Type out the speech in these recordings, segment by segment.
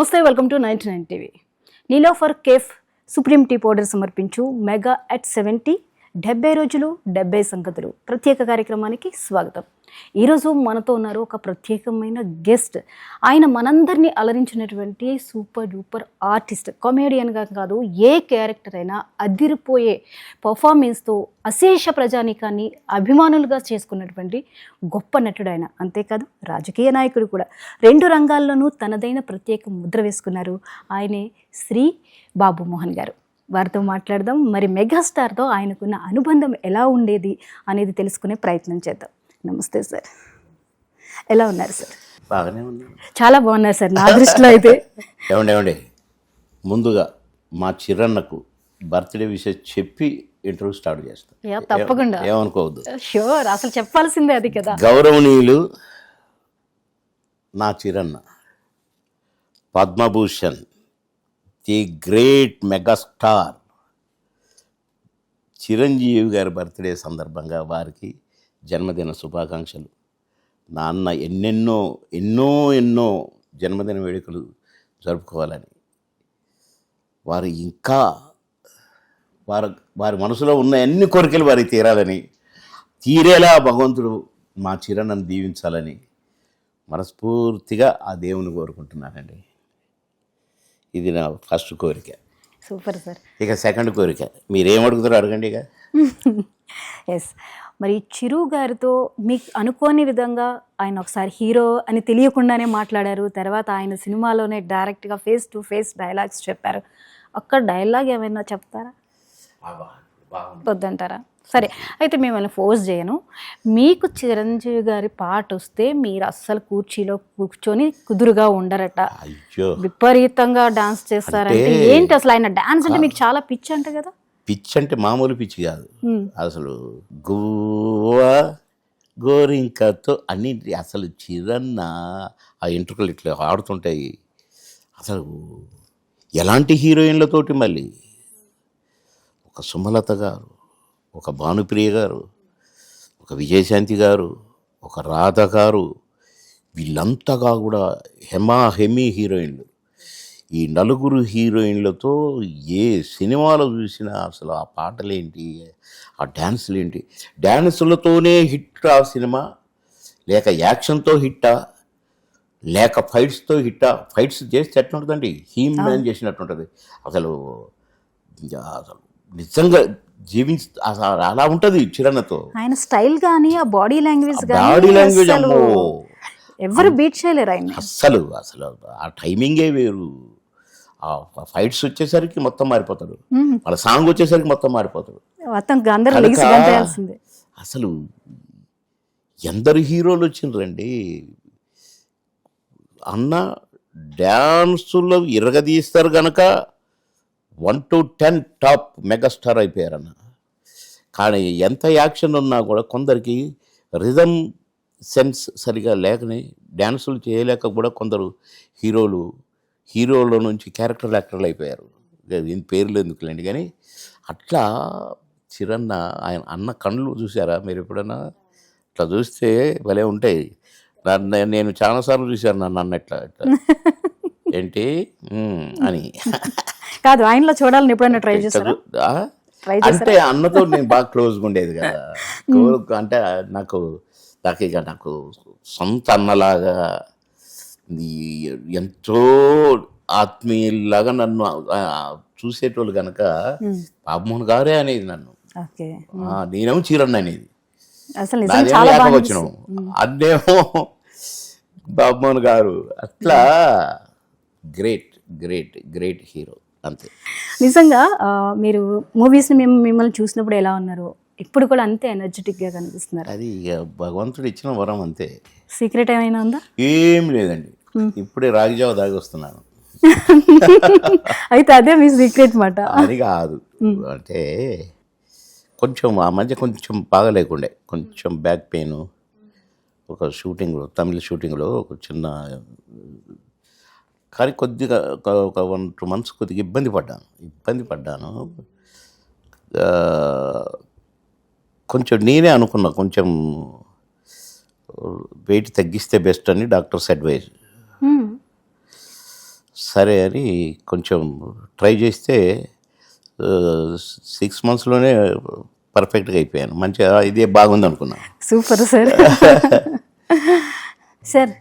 నమస్తే, welcome to 99 TV. Niloufer cafe supreme tea powder సమర్పించు mega at 70 70 రోజులు 70 సంగతులు ప్రత్యేక కార్యక్రమానికి స్వాగతం. ఈరోజు మనతో ఉన్నారు ఒక ప్రత్యేకమైన గెస్ట్. ఆయన మనందరినీ అలరించినటువంటి సూపర్ డూపర్ ఆర్టిస్ట్. కామెడియన్గా కాదు, ఏ క్యారెక్టర్ అయినా అదిరిపోయే పర్ఫార్మెన్స్తో అశేష ప్రజానీకాన్ని అభిమానులుగా చేసుకున్నటువంటి గొప్ప నటుడు ఆయన. అంతేకాదు రాజకీయ నాయకుడు కూడా. 2 రంగాల్లోనూ తనదైన ప్రత్యేక ముద్ర వేసుకున్నారు. ఆయనే శ్రీ బాబు మోహన్ గారు. వారితో మాట్లాడదాం. మరి మెగాస్టార్తో ఆయనకున్న అనుబంధం ఎలా ఉండేది అనేది తెలుసుకునే ప్రయత్నం చేద్దాం. నమస్తే సార్, ఎలా ఉన్నారు సార్? బాగానే ఉన్నాను. చాలా బాగున్నారు సార్, నా దృష్టిలో అయితే. ఏమండి ముందుగా మా చిరన్నకు బర్త్డే విషయం చెప్పి ఇంటర్వ్యూ స్టార్ట్ చేస్తాం. తప్పకుండా, ఏమనుకోవద్దు. షూర్, అసలు చెప్పాల్సిందే అది కదా. గౌరవనీయులు నా చిరన్న Padma Bhushan, the great megastar Chiranjeevi గారి బర్త్డే సందర్భంగా వారికి జన్మదిన శుభాకాంక్షలు. నాన్న ఎన్నెన్నో ఎన్నో ఎన్నో జన్మదిన వేడుకలు జరుపుకోవాలని, వారు ఇంకా వారి మనసులో ఉన్న అన్ని కోరికలు వారికి తీరాలని, తీరేలా భగవంతుడు మా చిరన్నను దీవించాలని మనస్ఫూర్తిగా ఆ దేవుని కోరుకుంటున్నానండి. ఇది నా ఫస్ట్ కోరిక. Super sir. ఇక సెకండ్ కోరిక మీరేం అడుగుతారో అడగండి. ఇక ఎస్, మరి చిరు గారితో మీకు అనుకోని విధంగా ఆయన ఒకసారి హీరో అని తెలియకుండానే మాట్లాడారు. తర్వాత ఆయన సినిమాలోనే డైరెక్ట్గా ఫేస్ టు ఫేస్ డైలాగ్స్ చెప్పారు. ఒక్క డైలాగ్ ఏమైనా చెప్తారా? వద్దంటారా? సరే, అయితే మిమ్మల్ని ఫోర్స్ చేయను. మీకు చిరంజీవి గారి పాట వస్తే మీరు అస్సలు కుర్చీలో కూర్చొని కుదురుగా ఉండరట, విపరీతంగా డాన్స్ చేస్తారంటే ఏంటి అసలు? ఆయన డాన్స్ అంటే మీకు చాలా పిచ్చి అంట కదా? పిచ్చి అంటే మామూలు పిచ్చి కాదు అసలు. గువ్వా గోరింకతో అన్ని అసలు చిరన్న ఆ ఎంట్రుకలు ఇట్లా ఆడుతుంటాయి. అసలు ఎలాంటి హీరోయిన్లతోటి, మళ్ళీ ఒక సుమలత గారు, ఒక భానుప్రియ గారు, ఒక విజయశాంతి గారు, ఒక రాధ గారు, వీళ్ళంతగా కూడా హెమీ హీరోయిన్లు. ఈ నలుగురు హీరోయిన్లతో ఏ సినిమాలో చూసినా అసలు ఆ పాటలేంటి, ఆ డ్యాన్సులేంటి, డ్యాన్సులతోనే హిట్ ఆ సినిమా, లేక యాక్షన్తో హిట్టా, లేక ఫైట్స్తో హిట్టా. ఫైట్స్ చేస్తే ఎట్లుంటుందండి, హీమ్ మ్యాన్ చేసినట్టు ఉంటుంది. అసలు నిజంగా అలా ఉంటుంది చిరన్నతో. ఆయన స్టైల్ కానీ ఆ బాడీ లాంగ్వేజ్ ఎవరు బీట్ చేయలేరు ఆయన. అసలు ఆ టైమింగే వేరు. ఆ ఫైట్స్ వచ్చేసరికి మొత్తం మారిపోతాడు, వాళ్ళ సాంగ్ వచ్చేసరికి మొత్తం మారిపోతాడు. అసలు ఎందరు హీరోలు వచ్చిండ్రండి అన్న. డ్యాన్సులో ఇరగదీస్తారు కనుక 1 to 10 టాప్ మెగాస్టార్ అయిపోయారన్న. కానీ ఎంత యాక్షన్ ఉన్నా కూడా కొందరికి రిథమ్ సెన్స్ సరిగా లేకనే డ్యాన్సులు చేయలేక కూడా కొందరు హీరోలో నుంచి క్యారెక్టర్ యాక్టర్లు అయిపోయారు. దీని పేర్లు ఎందుకులేండి. కానీ అట్లా చిరన్న ఆయన అన్న కళ్ళు చూసారా మీరు ఎప్పుడైనా? ఇట్లా చూస్తే భలే ఉంటాయి. నేను చాలాసార్లు చూశాను నన్ను అన్న ఇట్లా ఏంటి అని కాదు, ఆయనలో చూడాలని ఎప్పుడైనా ట్రై చేశారా? అంటే అన్నతో నేను బాగా క్లోజ్గా ఉండేది కదా. అంటే నాకు ఇక నాకు సొంత అన్నలాగా, ఎంతో ఆత్మీయులాగా నన్ను చూసేటోళ్ళు కనుక బాబుమోహన్ గారే అనేది నన్ను. నేనేమో చీరన్న అనేది, ఏకవచనం, అన్నేమో బాబుమోహన్ గారు. అట్లా గ్రేట్ గ్రేట్ గ్రేట్ హీరో అంతే. నిజంగా మీరు మూవీస్ని మిమ్మల్ని చూసినప్పుడు ఎలా ఉన్నారు? ఇప్పుడు కూడా అంతే ఎనర్జెటిక్గా కనిపిస్తున్నారు. అది భగవంతుడు ఇచ్చిన వరం అంతే. సీక్రెట్ ఏమైనా ఉందా? ఏం లేదండి, ఇప్పుడే రాగిజావ దాగి వస్తున్నాను. అయితే అదే మీ సీక్రెట్ మాట? అది కాదు, అంటే కొంచెం ఆ మధ్య కొంచెం బాగా లేకుండే, కొంచెం బ్యాక్ పెయిన్. ఒక షూటింగ్లో, తమిళ షూటింగ్లో ఒక చిన్న, కానీ కొద్దిగా ఒక 1-2 months కొద్దిగా ఇబ్బంది పడ్డాను. కొంచెం నేనే అనుకున్నా కొంచెం వెయిట్ తగ్గిస్తే బెస్ట్ అని డాక్టర్స్ అడ్వైజ్. సరే అని కొంచెం ట్రై చేస్తే 6 monthsలోనే పర్ఫెక్ట్గా అయిపోయాను. మంచిగా ఇదే బాగుంది అనుకున్నాను. Super sir. సార్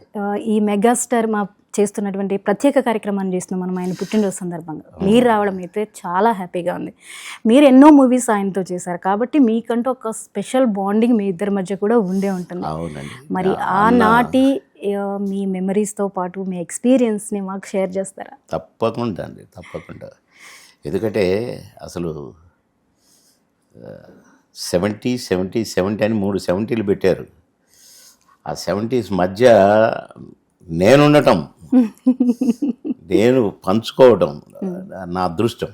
ఈ మెగాస్టార్ మా చేస్తున్నటువంటి ప్రత్యేక కార్యక్రమాన్ని చేస్తున్నాం మనం ఆయన పుట్టినరోజు సందర్భంగా. మీరు రావడం అయితే చాలా హ్యాపీగా ఉంది. మీరు ఎన్నో మూవీస్ ఆయనతో చేశారు కాబట్టి మీకంటూ ఒక స్పెషల్ బాండింగ్ మీ ఇద్దరి మధ్య కూడా ఉండే ఉంటుంది. అవునండి. మరి ఆనాటి మీ మెమరీస్తో పాటు మీ ఎక్స్పీరియన్స్ని మాకు షేర్ చేస్తారా? తప్పకుండా అండి, తప్పకుండా. ఎందుకంటే అసలు 70, 70, 70 అని 3 70లు పెట్టారు. ఆ 70s మధ్య నేనుండటం, నేను పంచుకోవటం నా అదృష్టం.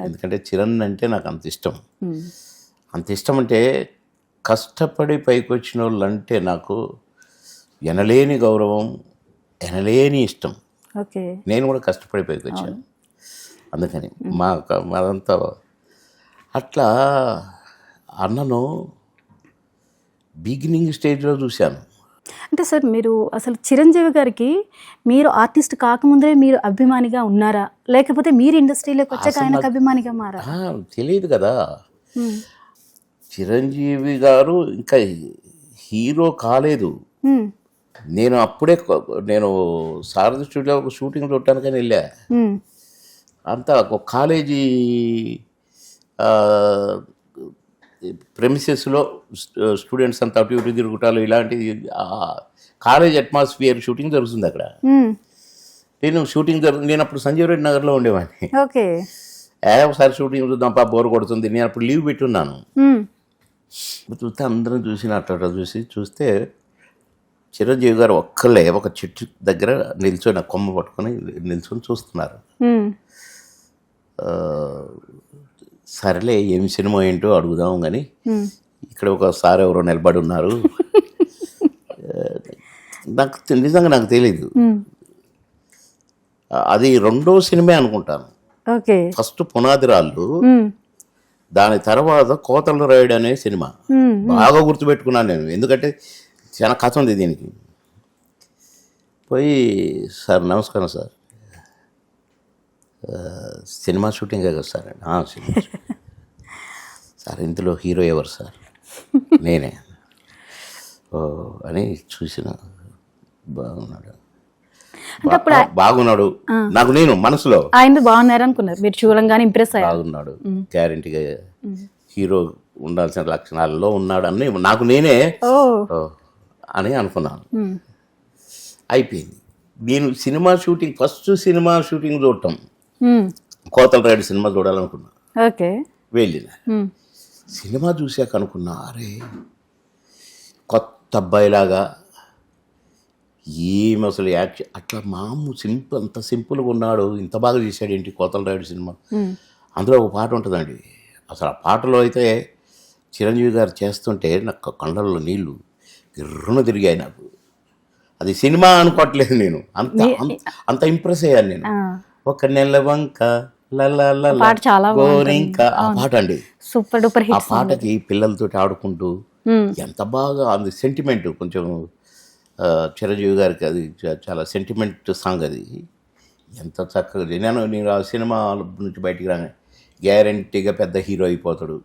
ఎందుకంటే చిరణ్ అంటే నాకు అంత ఇష్టం. అంత ఇష్టం అంటే కష్టపడి పైకి వచ్చిన వాళ్ళు అంటే నాకు ఎనలేని గౌరవం, ఎనలేని ఇష్టం. ఓకే. నేను కూడా కష్టపడి పైకి వచ్చాను. అందుకని మాదంతా అట్లా అన్నను బిగినింగ్ స్టేజ్లో చూశాను. అంటే సార్ మీరు అసలు చిరంజీవి గారికి మీరు ఆర్టిస్ట్ కాకముందే మీరు అభిమానిగా ఉన్నారా, లేకపోతే మీరు ఇండస్ట్రీలోకి వచ్చాక ఆయనకు అభిమానిగా మారా? తెలియదు కదా. చిరంజీవి గారు ఇంకా హీరో కాలేదు. నేను అప్పుడే సారథి స్టూడియో ఒక షూటింగ్ చూడటానికని వెళ్ళా. అంతా ఒక కాలేజీ ప్రెమిసెస్లో స్టూడెంట్స్ అంతా అటు ఇటు తిరుగుతారు. ఇలాంటి కాలేజ్ అట్మాస్ఫియర్ షూటింగ్ జరుగుతుంది అక్కడ. నేను అప్పుడు సంజీవ్ రెడ్డి నగర్లో ఉండేవాడిని. ఓకే. ఒకసారి షూటింగ్ చూద్దాం బోర్ కొడుతుంది. నేను అప్పుడు లీవ్ పెట్టున్నాను. చూస్తే అందరం చూస్తే చిరంజీవి గారు ఒక్కళ్ళే ఒక చెట్టు దగ్గర నిల్చొని కొమ్మ పట్టుకొని నిల్చొని చూస్తున్నారు. సరేలే ఏమి సినిమా ఏంటో అడుగుదాం కానీ ఇక్కడ ఒకసారి ఎవరో నిలబడి ఉన్నారు. నిజంగా నాకు తెలీదు. అది 2వ సినిమా అనుకుంటాను. ఫస్ట్ పునాదిరాళ్ళు, దాని తర్వాత కోతలు రాయుడు అనే సినిమా. బాగా గుర్తుపెట్టుకున్నాను నేను, ఎందుకంటే చాలా కథ ఉంది దీనికి. పోయి సార్ నమస్కారం సార్, సినిమా షూటింగ్ కదా సార్? సినిమా సార్, ఇందులో హీరో ఎవరు సార్? నేనే. అని చూసిన బాగున్నాడు నాకు, నేను మనసులో ఆయన బాగున్నారు అనుకున్నారు, మీరు చూడంగానే ఇంప్రెస్ అయ్యారు. బాగున్నాడు, గ్యారెంటీగా హీరో ఉండాల్సిన లక్షణాలలో ఉన్నాడు అని నాకు నేనే అని అనుకున్నాను. అయిపోయింది. నేను cinema shooting, first cinema shooting చూడటం కోతల రాయుడు సినిమా చూడాలనుకున్నా. వెళ్ళిన సినిమా చూసాక అనుకున్నా, అరే కొత్త అబ్బాయిలాగా ఏమి అసలు యాక్షన్ అట్లా అంత సింపుల్గా ఉన్నాడు, ఇంత బాగా చేశాడు ఏంటి కోతల రాయుడు సినిమా. అందులో ఒక పాట ఉంటుందండి, అసలు ఆ పాటలో అయితే చిరంజీవి గారు చేస్తుంటే నాకు కళ్ళల్లో నీళ్లు గిర్రున తిరిగాయి. నాకు అది సినిమా అనుకోవట్లేదు, నేను అంత ఇంప్రెస్ అయ్యాను నేను. ఒక నెల వంక గోరింక ఆ పాట అండి, సూపర్ డూపర్ హిట్. ఆ పాటకి పిల్లలతో ఆడుకుంటూ ఎంత బాగా అది సెంటిమెంట్, కొంచెం చిరంజీవి గారికి అది చాలా సెంటిమెంట్ సాంగ్. అది ఎంత చక్కగా నేను ఆ సినిమా నుంచి బయటికి రాగానే గ్యారంటీగా పెద్ద హీరో అయిపోతాడు.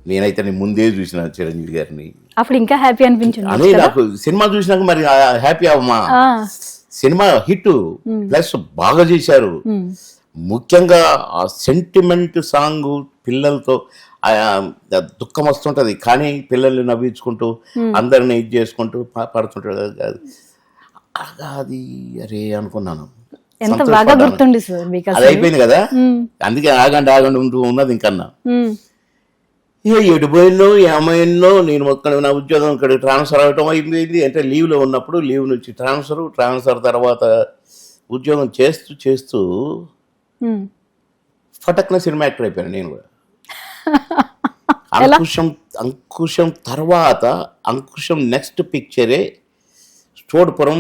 నేనైతే ముందే చూసిన చిరంజీవి గారిని, అప్పుడు ఇంకా హ్యాపీ అనిపించింది అని నాకు. సినిమా చూసినాక మరి హ్యాపీ అవ్వమా, సినిమా హిట్ ప్లస్ బాగా చేశారు. ముఖ్యంగా ఆ సెంటిమెంట్ సాంగ్ పిల్లలతో దుఃఖం వస్తుంటది కానీ పిల్లల్ని నవ్వించుకుంటూ అందరిని ఇది చేసుకుంటూ పడుతుంటాడు. అది అరే అనుకున్నాను, అది అయిపోయింది కదా. అందుకే ఆగండి ఉంటూ ఉన్నది ఇంకన్నా. ఎడిపోయినో ఏమైనో నేను ఒక్కడ నా ఉద్యోగం ఇక్కడ ట్రాన్స్ఫర్ అవటం అయిపోయింది. అంటే లీవ్లో ఉన్నప్పుడు లీవ్ నుంచి ట్రాన్స్ఫర్ తర్వాత ఉద్యోగం చేస్తూ ఫటక్న సినిమా యాక్టర్ అయిపోయాను నేను కూడా. అంకుశం తర్వాత Ankusam next పిక్చరే స్టోర్పురం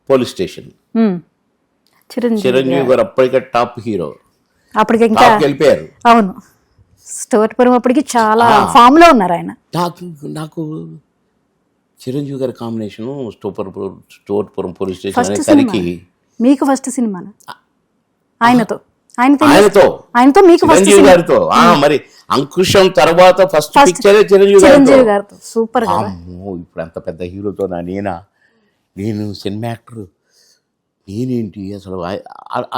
police station. Chiranjeevi గారు అప్పటికే టాప్ హీరో, అప్పటికి వెళ్ళిపోయారు. అవును, స్టోర్పురం అప్పటికి చాలా ఫామ్ లో ఉన్నారు ఆయన. నాకు చిరంజీవి గారి కాంబినేషను స్టోర్పురం పోలీస్ స్టేషన్ అనేసరికి మీకు ఫస్ట్ సినిమా ఆయనతో ఆయనతో మీకు ఫస్ట్ చిరంజీవి గారితో మరి అంకుశం తర్వాత ఫస్ట్ పిక్చరే చిరంజీవి గారితో సూపర్ గా. అమ్మో, ఇప్పుడు అంత పెద్ద హీరోతో నేను సినిమా యాక్టర్ నేనేంటి అసలు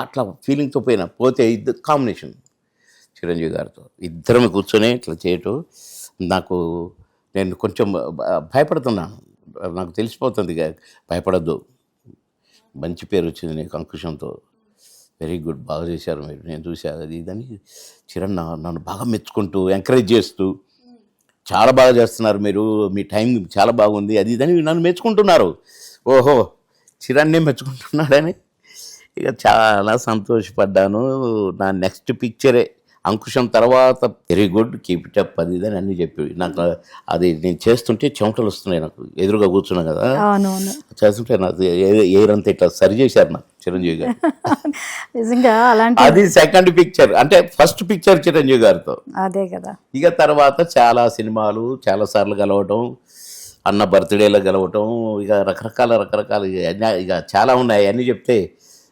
అట్లా ఫీలింగ్తో పోతే ఇద్దరు కాంబినేషన్ చిరంజీవి గారితో ఇద్దరం కూర్చొని ఇట్లా చేయటం నాకు నేను కొంచెం భయపడుతున్నాను. నాకు తెలిసిపోతుంది భయపడద్దు, మంచి పేరు వచ్చింది నీకు అంకుశంతో, వెరీ గుడ్, బాగా చేశారు మీరు, నేను చూశాను అది ఇదని చిరణ్ నన్ను బాగా మెచ్చుకుంటూ ఎంకరేజ్ చేస్తూ చాలా బాగా చేస్తున్నారు మీరు, మీ టైం చాలా బాగుంది అది ఇదని నన్ను మెచ్చుకుంటున్నారు. ఓహో, చిరణ్నే మెచ్చుకుంటున్నాడని ఇక చాలా సంతోషపడ్డాను. నా నెక్స్ట్ పిక్చరే అంకుశం తర్వాత very good, keep it up అది ఇదని అన్నీ చెప్పి నాకు అది నేను చేస్తుంటే చెమటలు వస్తున్నాయి. నాకు ఎదురుగా కూర్చున్నా కదా, చేస్తుంటే నాకు ఏరంతా ఇట్లా సరి చేశారు నాకు చిరంజీవి గారు. నిజంగా అలాంటి అది సెకండ్ పిక్చర్, అంటే ఫస్ట్ పిక్చర్ చిరంజీవి గారితో. అదే కదా. ఇక తర్వాత చాలా సినిమాలు చాలా సార్లు కలవటం, అన్న బర్త్డేలో కలవటం, ఇక రకరకాల ఇక చాలా ఉన్నాయి. అన్నీ చెప్తే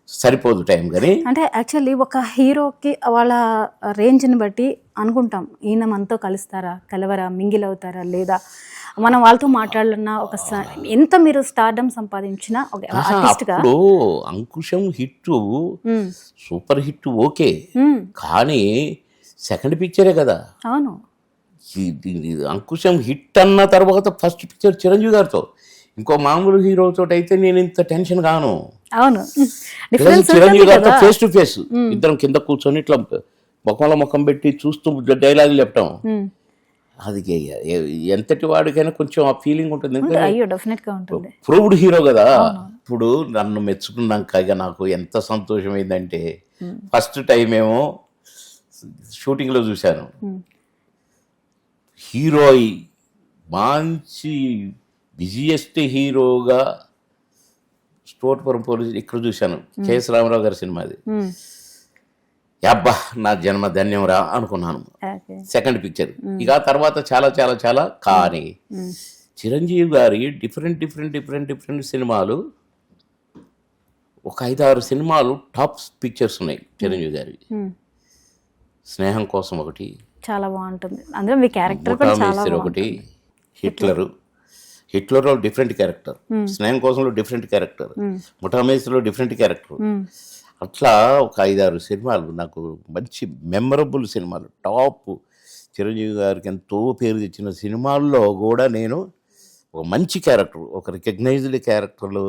సరిపోదు టైం. కానీ అంటే యాక్చువల్లీ ఒక హీరోకి వాళ్ళ రేంజ్ని బట్టి అనుకుంటాం, ఈయన మనతో కలుస్తారా, కలవరా, మింగిల్ అవుతారా లేదా, మనం వాళ్ళతో మాట్లాడాలన్నా ఎంత మీరు స్టార్డమ్ సంపాదించినా ఒక ఆర్టిస్ట్గా. అప్పుడు Ankusam hit, super hit okay, కానీ సెకండ్ పిక్చరే కదా. అవును, అంకుశం హిట్ అన్న తర్వాత ఫస్ట్ పిక్చర్ చిరంజీవి గారితో. ఇంకో మామూలు హీరోతో అయితే నేను ఇంత టెన్షన్ కాను. అవును, చిరంజీవి గారితో ఫేస్ టు ఫేస్ ఇద్దరం కింద కూర్చొని ఇట్లా ముఖం పెట్టి చూస్తూ డైలాగులు చెప్పటం, అది ఎంతటి వాడికైనా కొంచెం ఆ ఫీలింగ్ ఉంటుంది. ప్రూవ్డ్ హీరో కదా. ఇప్పుడు నన్ను మెచ్చుకున్నాక ఇక నాకు ఎంత సంతోషమైందంటే, ఫస్ట్ టైం ఏమో షూటింగ్లో చూశాను, హీరో మంచి బిజియెస్ట్ హీరోగా స్టోర్పురం పోలీసు ఇక్కడ చూశాను, కేఎస్ రామారావు గారి సినిమా అది. అబ్బా, నా జన్మ ధన్యంరా అనుకున్నాను. Second picture. ఇక తర్వాత చాలా చాలా చాలా కానీ చిరంజీవి గారి డిఫరెంట్ సినిమాలు ఒక 5-6 సినిమాలు టాప్ పిక్చర్స్ ఉన్నాయి చిరంజీవి గారి. స్నేహం కోసం ఒకటి చాలా బాగుంటుంది, అందులో మీ క్యారెక్టర్ ఒకటి, హిట్లర్లో డిఫరెంట్ క్యారెక్టర్, స్నేహం కోసంలో డిఫరెంట్ క్యారెక్టర్, ముఠామేశ్లో డిఫరెంట్ క్యారెక్టర్, అట్లా ఒక 5-6 సినిమాలు నాకు మంచి మెమరబుల్ సినిమాలు. టాప్ చిరంజీవి గారికి ఎంతో పేరు తెచ్చిన సినిమాల్లో కూడా నేను ఒక మంచి క్యారెక్టర్, ఒక రికగ్నైజ్డ్ క్యారెక్టర్లు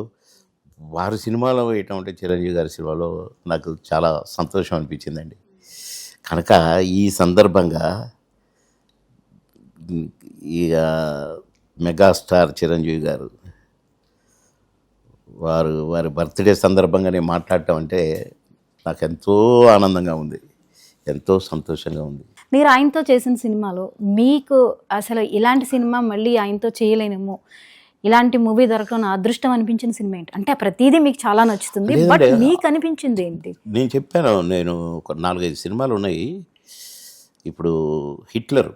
వారి సినిమాలో వేయటం అంటే చిరంజీవి గారి సినిమాలో నాకు చాలా సంతోషం అనిపించిందండి. కనుక ఈ సందర్భంగా ఇక మెగాస్టార్ చిరంజీవి గారు వారి బర్త్డే సందర్భంగా నేను మాట్లాడటం అంటే నాకు ఎంతో ఆనందంగా ఉంది, ఎంతో సంతోషంగా ఉంది. మీరు ఆయనతో చేసిన సినిమాలో మీకు అసలు ఇలాంటి సినిమా మళ్ళీ ఆయనతో చేయలేనేమో, ఇలాంటి మూవీ దొరకడం నా అదృష్టం అనిపించిన సినిమా ఏంటి? అంటే ప్రతిదీ మీకు చాలా నచ్చుతుంది, బట్ మీకు అనిపించింది ఏంటి? నేను చెప్పాను, నేను ఒక 4-5 సినిమాలు ఉన్నాయి. ఇప్పుడు హిట్లర్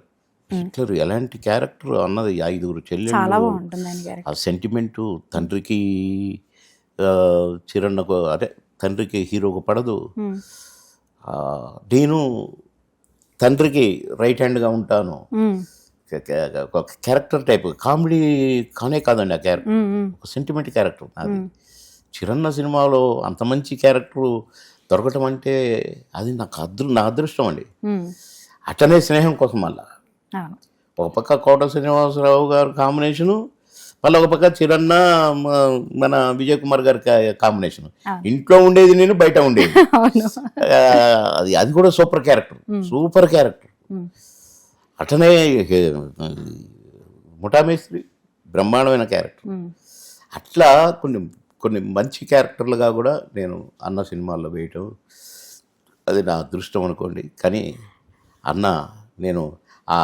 ఎలాంటి క్యారెక్టర్ అన్నది, 5 చెల్లెళ్ళు, ఆ సెంటిమెంటు తండ్రికి చిరణ్కు అంటే తండ్రికి హీరోకు పడదు. నేను తండ్రికి రైట్ హ్యాండ్గా ఉంటాను, ఒక క్యారెక్టర్ టైప్, కామెడీ కానే కాదండి ఆ క్యారెక్టర్, ఒక సెంటిమెంట్ క్యారెక్టర్ అది. చిరన్న సినిమాలో అంత మంచి క్యారెక్టర్ దొరకటం అంటే అది నాకు నా అదృష్టం అండి. అట్లనే స్నేహం కోసం మళ్ళా ఒక పక్క కోట శ్రీనివాసరావు గారు కాంబినేషను, మళ్ళీ ఒక పక్క చిరన్న మన విజయ్ కుమార్ గారి కాంబినేషన్. ఇంట్లో ఉండేది నేను, బయట ఉండేది. అది కూడా సూపర్ క్యారెక్టర్. అట్లనే ముఠామేస్త్రి బ్రహ్మాండమైన క్యారెక్టర్. అట్లా కొన్ని మంచి క్యారెక్టర్లుగా కూడా నేను అన్న సినిమాల్లో వేయటం అది నా అదృష్టం అనుకోండి. కానీ అన్న నేను ఆ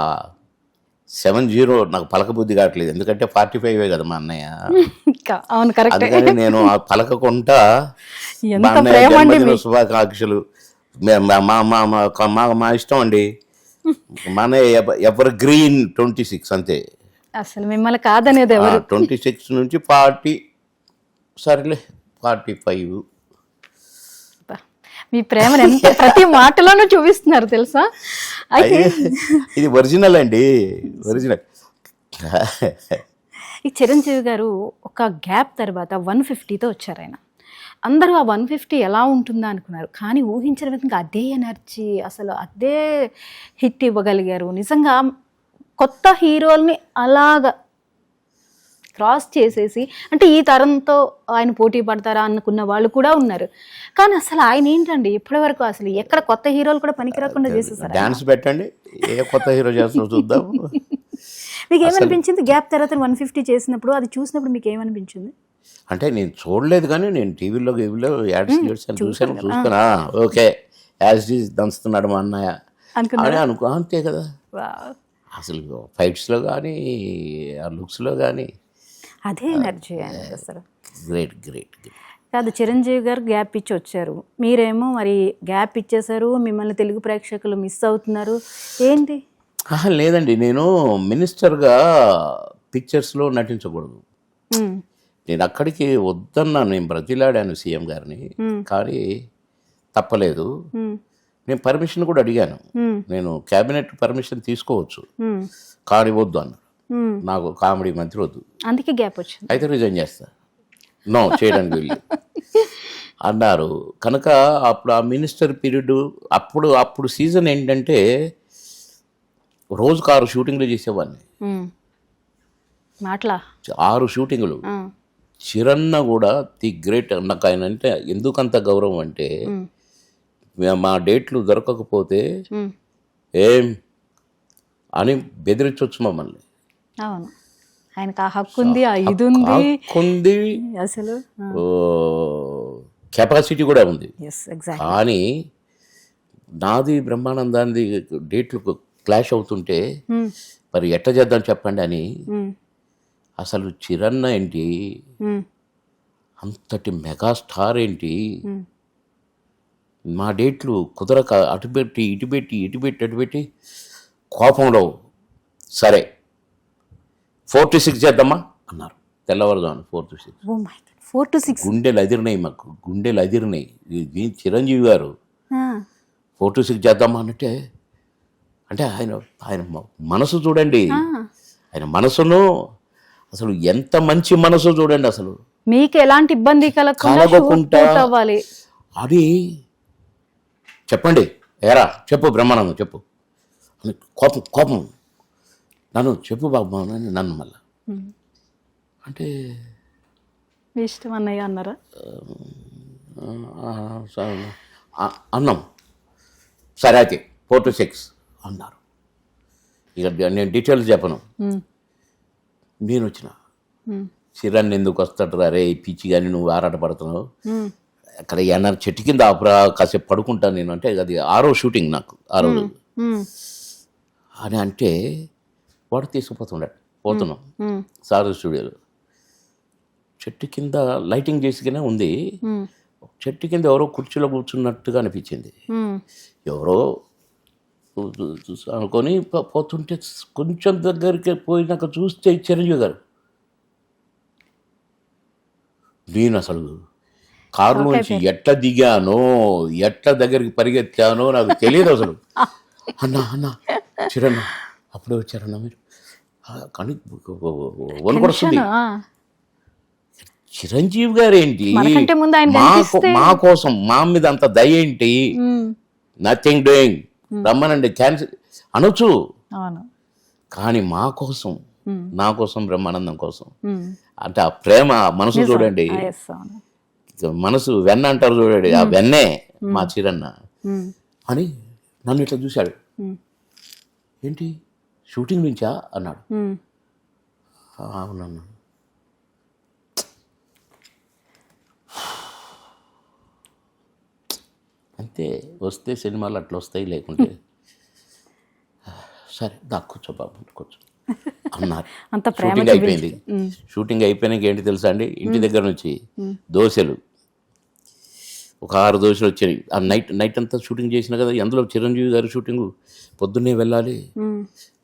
70 నాకు పలకబుద్ధి కావట్లేదు, ఎందుకంటే 45 కదా మా అన్నయ్య. అందుకని నేను ఆ పలకకుంటా మా అన్నయ్య జన్మదిన శుభాకాంక్షలు, మా ఇష్టం అండి. మా అన్నయ్య ఎవర్ గ్రీన్ 26 అంతే, అసలు మిమ్మల్ని కాదనేది 26 నుంచి 40, సరేలే 45 మీ ప్రేమను ఎంత ప్రతి మాటలోనూ చూపిస్తున్నారు తెలుసా. అయితే ఇది ఒరిజినల్ అండి, ఒరిజినల్. ఈ చిరంజీవి గారు ఒక గ్యాప్ తర్వాత 150తో వచ్చారు ఆయన. అందరూ ఆ 150 ఎలా ఉంటుందా అనుకున్నారు, కానీ ఊహించిన విధంగా అదే ఎనర్జీ, అసలు అదే హిట్ ఇవ్వగలిగారు. నిజంగా కొత్త హీరోల్ని అలాగా క్రాస్ చేసేసి, అంటే ఈ తరంతో ఆయన పోటీ పడతారా అనుకున్న వాళ్ళు కూడా ఉన్నారు. కానీ అసలు ఆయన ఏంటండి ఇప్పటి వరకు అసలు ఎక్కడ కొత్త హీరోలు కూడా పనికి రాకుండా చేసేసారు. డాన్స్ పెట్టండి, ఏ కొత్త హీరో చేస్తారో చూద్దాం. మీకు ఏమనిపించింది గ్యాప్ తర్వాత 150 చేసినప్పుడు? అది చూసినప్పుడు మీకు ఏమనిపించింది? అంటే నేను చూడలేదు, కానీ నేను టీవీలో యాడ్స్ చూసాను. ఓకే, యాజ్ ఈజ్ దంచుతున్నాడు మా అన్నయ్య అని అంతే కదా. అసలు ఫైట్స్లో కానీ ఆ లుక్స్లో కానీ అదే ఎనర్జీ అసలు. గ్రేట్. కాదు, చిరంజీవి గారు గ్యాప్ ఇచ్చి వచ్చారు, మీరేమో మరి గ్యాప్ ఇచ్చేసారు, మిమ్మల్ని తెలుగు ప్రేక్షకులు మిస్ అవుతున్నారు, ఏంటి? లేదండి, నేను మినిస్టర్గా పిక్చర్స్లో నటించకూడదు. నేను అక్కడికి వద్దన్నాను, నేను బ్రతిలాడాను సీఎం గారిని, కానీ తప్పలేదు. నేను పర్మిషన్ కూడా అడిగాను, నేను క్యాబినెట్ పర్మిషన్ తీసుకోవచ్చు, కానీ వద్దు అన్నారు. నాకు కామెడీ మంత్రి వద్దు, అందుకే గ్యాప్ వచ్చింది. అయితే రిజైన్ చేస్తా, నో చేయడానికి వెళ్ళి అన్నారు. కనుక అప్పుడు ఆ మినిస్టర్ పీరియడ్, అప్పుడు సీజన్ ఏంటంటే రోజుకు 6 షూటింగ్లు చేసేవాడిని. మాటలా 6 షూటింగులు. చిరన్న కూడా ది గ్రేట్. నాకు ఆయన అంటే ఎందుకంత గౌరవం అంటే, మా డేట్లు దొరకకపోతే ఏం అని బెదిరించవచ్చు మమ్మల్ని. అవును, ఆయనకు ఆ హక్కు ఉంది, ఆ ఇది ఉంది, అసలు కెపాసిటీ కూడా ఉంది. ఎగ్జాక్ట్లీ. కానీ నాది బ్రహ్మానందాన్ని డేట్లు క్లాష్ అవుతుంటే మరి ఎట్లా చేద్దాం చెప్పండి అని. అసలు చిరన్న ఏంటి, అంతటి మెగాస్టార్ ఏంటి, మా డేట్లు కుదరక అటుపెట్టి ఇటుపెట్టి కోపంలో సరే 4 to 6 చేద్దామా అన్నారు. తెల్లవారుదాను 4 to 6. 4 to 6 గుండెలు అదిరినాయి. చిరంజీవి గారు 4 to 6 చేద్దామా అంటే ఆయన మనసు చూడండి, ఆయన మనసును అసలు ఎంత మంచి మనసు చూడండి. అసలు మీకు ఎలాంటి ఇబ్బంది కలగకుండా అది చెప్పండి, ఏరా చెప్పు బ్రహ్మానందం చెప్పు, కోపం నన్ను చెప్పు బాబు అని నన్ను మళ్ళా అంటే ఇష్టం అన్నయ్య అన్నారా? అన్నాం. సరే అయితే 4 to 6 అన్నారు. ఇక నేను డీటెయిల్స్ చెప్పను. నేను వచ్చిన చిరాన్ని ఎందుకు వస్తాడు రే పిచ్చి కానీ నువ్వు ఆరాట పడుతున్నావు, అక్కడ ఏమన్నా చెట్టు కింద ఆపురా కాసేపు పడుకుంటాను నేను అంటే, అది 6వ షూటింగ్ నాకు ఆ రోజు అని అంటే, వాడు పోతున్నాం సారు స్టూడియోలో. చెట్టు కింద లైటింగ్ చేసిగానే ఉంది, చెట్టు కింద ఎవరో కుర్చీలో కూర్చున్నట్టుగా అనిపించింది. ఎవరో అనుకొని పోతుంటే కొంచెం దగ్గరికి పోయినాక చూస్తే చిరంజీవి గారు. నేను అసలు కారు నుంచి ఎట్లా దిగానో ఎట్లా దగ్గరికి పరిగెత్తానో నాకు తెలియదు అసలు. అన్నా చిరన్న అప్పుడే వచ్చారన్నా మీరు కానీ వణుకొస్తుంది. చిరంజీవి గారు ఏంటి మా కోసం, మా మీద అంత దయ ఏంటి, నథింగ్ డూయింగ్ రమ్మనండి క్యాన్సిల్ అనొచ్చు, కానీ మా కోసం, నా కోసం, బ్రహ్మానందం కోసం అంటే ఆ ప్రేమ మనసు చూడండి, మనసు వెన్న అంటారు చూడండి, ఆ వెన్నే మా చిరన్న అని నన్ను ఇట్లా చూశాడు. ఏంటి షూటింగ్ నుంచా అన్నాడు. అవునన్నా. అంతే, వస్తే సినిమాలు అట్లా వస్తాయి, లేకుంటే సరే దా కూర్చో బాబు కూర్చో అన్నారు. షూటింగ్ అయిపోయింది. షూటింగ్ అయిపోయినాక ఏంటి తెలుసా అండి, ఇంటి దగ్గర నుంచి దోశలు ఒక 6 దోశలు వచ్చాయి. ఆ నైట్ అంతా షూటింగ్ చేసిన కదా, అందులో చిరంజీవి గారి షూటింగ్ పొద్దున్నే వెళ్ళాలి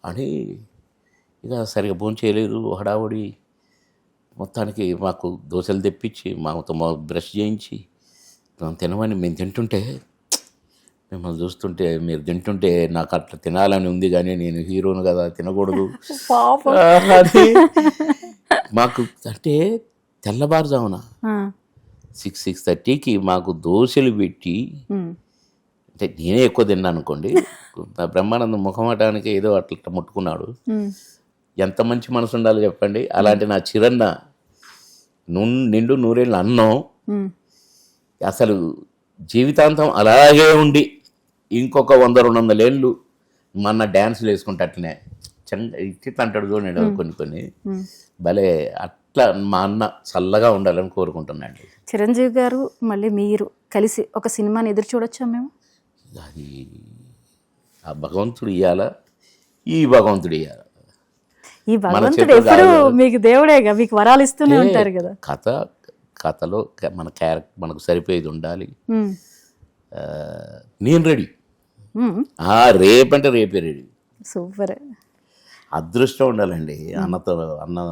అని ఇక సరిగా భోజనం చేయలేదు, హడావుడి. మొత్తానికి మాకు దోశలు తెప్పించి మాతో బ్రష్ చేయించి తినమని మేము తింటుంటే మిమ్మల్ని చూస్తుంటే మీరు తింటుంటే నాకు అట్లా తినాలని ఉంది కానీ నేను హీరోను కదా తినకూడదు. పాపం. అది మాకు అంటే తెల్లవారుజామున 6:30కి మాకు దోశలు పెట్టి, అంటే నేనే ఎక్కువ తిన్నాను అనుకోండి, నా బ్రహ్మానందం ముఖమటానికి ఏదో అట్లా ముట్టుకున్నాడు. ఎంత మంచి మనసు ఉండాలో చెప్పండి. అలాంటి నా చిరన్న నిండు నూరేళ్ళ అన్నం అసలు జీవితాంతం అలాగే ఉండి ఇంకొక 100-200 ఏళ్ళు మన డ్యాన్సులు వేసుకుంటే అట్లనే ఇట్లా అంటాడు చూడండి. కొన్ని భలే అట్లా మా అన్న చల్లగా ఉండాలని కోరుకుంటున్నాండి. చిరంజీవి గారు మళ్ళీ మీరు కలిసి ఒక సినిమాని ఎదురు చూడొచ్చా మేము? అది ఆ భగవంతుడు ఇయ్యాలా, ఈ భగవంతుడు ఇయ్యాలా. ఈ భగవంతుడు ఎప్పుడు మీకు దేవుడేగా, మీకు వరాలు ఇస్తూనే ఉంటారు కదా. కథలో మనకు సరిపోయేది ఉండాలి. నేను రెడీ, రేపంటే రేపే రెడీ. సూపర్. అదృష్టం ఉండాలండి అన్న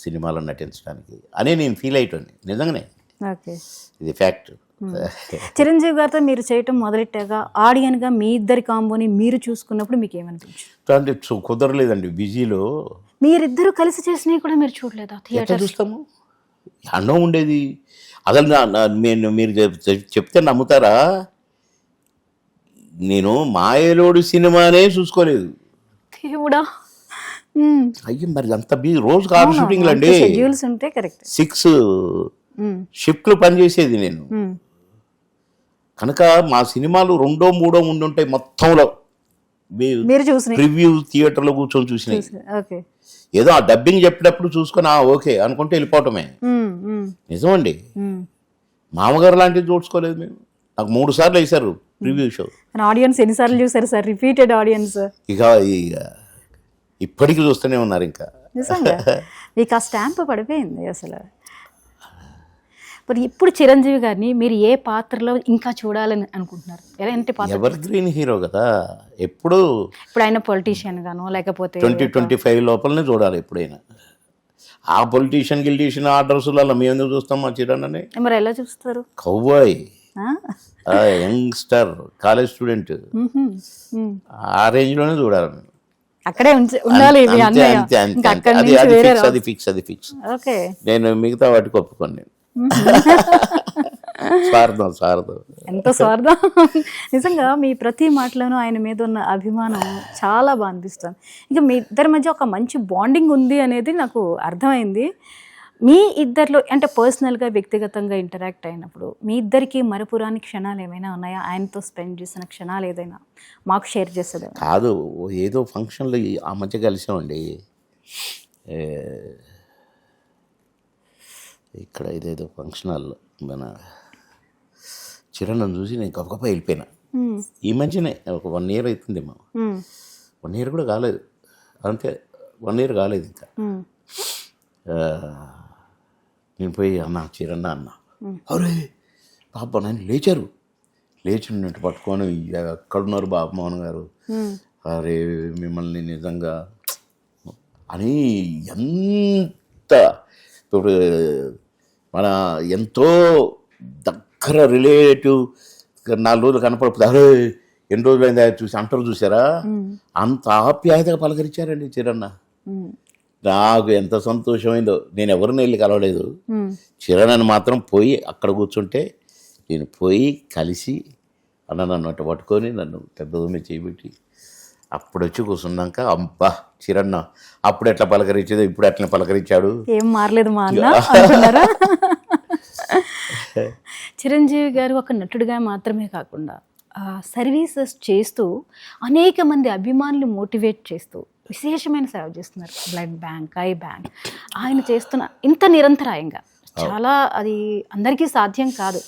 సినిమాలో నటించడానికి అని నేను ఫీల్ అయ్యేటోని నిజంగానే. ఓకే, ఇది ఫ్యాక్ట్. చిరంజీవి గారితో మీరు చేయటం మొదలెట్టాగా ఆడియన్గా మీ ఇద్దరి కాంబోని మీరు చూసుకున్నప్పుడు మీకు ఏమనిపించింది? అంటే కుదరలేదండి బిజీలో. మీరిద్దరు కలిసి చేసినవి కూడా మీరు చూడలేదా థియేటర్? చూస్తాము, అన్నం ఉండేది. అసలు మీరు చెప్తే నమ్ముతారా, నేను మాయలోడు సినిమానే చూసుకోలేదు. దేవుడా. అయ్యి మరి అంత బిజీ, రోజు 6 షూటింగ్లు అండి, 6 షిఫ్ట్లు పనిచేసేది నేను. కనుక మా సినిమాలు 2-3 ఉండుంటాయి మొత్తంలో. మీరు చూసిన ప్రివ్యూ థియేటర్లో కూర్చొని చూసినాయి. ఏదో ఆ డబ్బింగ్ చెప్పేటప్పుడు చూసుకొని ఓకే అనుకుంటే వెళ్ళిపోవటమే. నిజమండి, మామగారు లాంటిది చూసుకోలేదు మేము. నాకు 3 సార్లు వేశారు ప్రివ్యూ షో. ఆడియన్స్ ఎన్నిసార్లు చూసారు సార్? Repeated audience. ఇక ఇప్పటికీ చూస్తూనే ఉన్నారు. ఇంకా నిజంగా మీకు ఆ స్టాంప్ పడిపోయింది అసలు. మరి ఇప్పుడు చిరంజీవి గారిని మీరు ఏ పాత్రలో ఇంకా చూడాలని అనుకుంటున్నారు? ఎలాంటి పాత్ర? ఎవర్ గ్రీన్ హీరో కదా, ఇప్పుడు ఆయన పొలిటీషియన్ గానో లేకపోతే 2025 లోపలనే చూడాలి ఎప్పుడైనా. ఆ పొలిటీషియన్ ఆర్డర్స్లలో మేము ఎందుకు చూస్తాం మా చిరణ్ని? మరి ఎలా చూస్తారు? కౌబాయ్, యంగ్స్టర్, కాలేజ్ స్టూడెంట్, ఆ రేంజ్లోనే చూడాలి. అక్కడే ఉండాలి. అది ఫిక్స్. నేను మిగతా వాటికి ఒప్పుకోండి. స్వార్థం ఎంత స్వార్థం. నిజంగా మీ ప్రతి మాటలోనూ ఆయన మీద ఉన్న అభిమానం చాలా బాగా అనిపిస్తుంది. ఇంకా మీ ఇద్దరి మధ్య ఒక మంచి బాండింగ్ ఉంది అనేది నాకు అర్థమైంది. మీ ఇద్దరిలో అంటే పర్సనల్గా వ్యక్తిగతంగా ఇంటరాక్ట్ అయినప్పుడు మీ ఇద్దరికి మరపురాని క్షణాలు ఏమైనా ఉన్నాయా? ఆయనతో స్పెండ్ చేసిన క్షణాలు ఏదైనా మాకు షేర్ చేసేది? కాదు, ఏదో ఫంక్షన్లో ఆ మధ్య కలిసామండి. ఇక్కడ ఇదేదో ఫంక్షన్ హాల్లో మన చిరణ్ను చూసి నేను గొప్ప వెళ్ళిపోయినా. ఈ మధ్యనే ఒక 1 year అవుతుందేమో. 1 year కూడా కాలేదు, అంతే 1 year కాలేదు ఇంకా. నేను పోయి అన్న చిరన్న అన్న, అరే బాబా నన్ను లేచి ఉన్నట్టు పట్టుకొని ఎక్కడున్నారు బాబుమోహన్ గారు, అరే మిమ్మల్ని నిజంగా అని ఎంత ఇప్పుడు మన ఎంతో దగ్గర రిలేటివ్ 4 రోజులు కనపడకపోతే అరే ఎన్ని రోజులు అయిందా చూసి అంటారు చూసారా, అంత ఆప్యాయతగా పలకరించారండి చిరన్న. నాకు ఎంత సంతోషమైందో. నేను ఎవరిని వెళ్ళి కలవలేదు, చిరణ్ని మాత్రం పోయి అక్కడ కూర్చుంటే నేను పోయి కలిసి అన్న నన్ను అట్ట పట్టుకొని నన్ను పెద్ద మీద చేయబెట్టి అప్పుడు వచ్చి కూర్చున్నాక అబ్బా చిరన్న అప్పుడు ఎట్లా పలకరించేదో ఇప్పుడు అట్లా పలకరించాడు, ఏం మారలేదు మా అన్న. చిరంజీవి గారు ఒక నటుడిగా మాత్రమే కాకుండా సర్వీసెస్ చేస్తూ అనేక మంది అభిమానులు మోటివేట్ చేస్తూ విశేషమైన సేవ చేస్తున్నారు. బ్లడ్ బ్యాంక్, ఐ బ్యాంక్ ఆయన చేస్తున్న ఇంత నిరంతరాయంగా చాలా అది అందరికీ సాధ్యం కాదు.